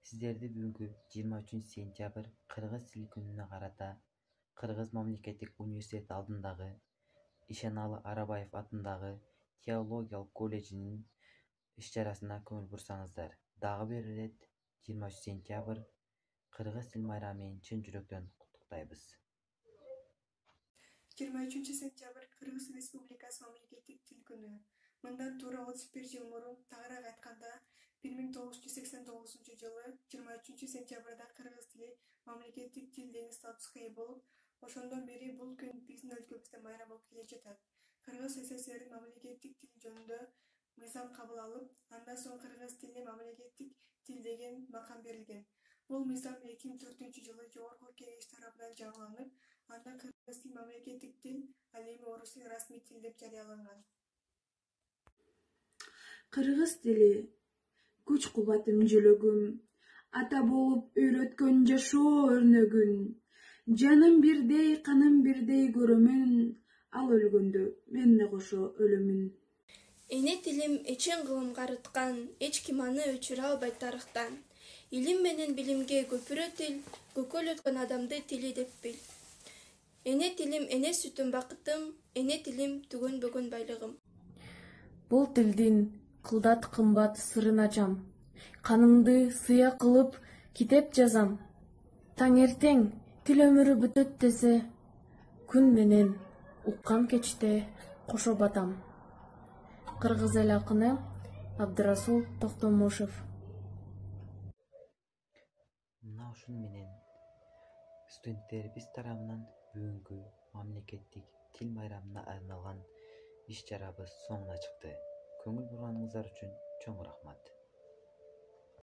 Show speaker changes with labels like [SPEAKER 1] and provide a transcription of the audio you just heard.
[SPEAKER 1] Сиздерди бүгүнкү 23 сентябрь Кыргыз тили күнүнө карата Кыргыз мамлекеттик университети алдындагы Ишеналы Арабаев атындагы теологиялык колледжинин иш-чарасына көңүл бурсаңыздар. Дагы бир ирет 23 сентябрь Кыргыз тил майрамы менен чын жүрөктөн куттуктайбыз.
[SPEAKER 2] 23 сентябрь Кыргыз Республикасы мамлекеттик тил күнү. Мындан туура 31 жыл мурун, тагыраак айтканда 1989-жылы 23 сентябрда кыргыз тили мамлекеттик тил деген статуска ээ болуп, ошондон бери бул күн биздин өлкөбүздө майрам болуп келе жатат. Кыргыз СССРдин мамлекеттик тил жөнүндө мыйзам кабыл алып, андан соң кыргыз тилине мамлекеттик тил деген макам берилген. Бул мыйзам 2004-жылы Жогорку Кеңеш тарабынан жаңыланып, анда кыргыз тил мамлекеттик тил, ал эми орус тили расмий тил деп жарыяланган.
[SPEAKER 3] Кыргыз тили күч кубатым жөлөгүм, ата болуп үйрөткөн жашоо өрнөгүн. Жаным бирдей, каным бирдей көрөмүн, ал өлгөндө мен да кошо өлөмүн.
[SPEAKER 4] Эне тилим эчен кылым карыткан, эч ким аны өчүрө албайт тарыхтан. Илим менен билимге көпүрө тил, көкөл өткөн адамды тили деп бил. Эне тилим эне сүтүм бакытым, эне тилим түгөнбөгөн байлыгым.
[SPEAKER 5] Бул тилдин кылдат кымбат сырын ачам. Канымды сыя кылып китеп жазам. Таңертең тил өмүрү бүтөт десе, күн менен уккан кечте кошо батам. Кыргыз эл акыны Абдырасул Токтомушев.
[SPEAKER 1] Мына ушун менен студенттерибиз тарабынан бүгүнкү мамлекеттик тил майрамына арналган иш-чарабыз соңуна чыкты. Көңүл бурганыңыздар үчүн чоң рахмат.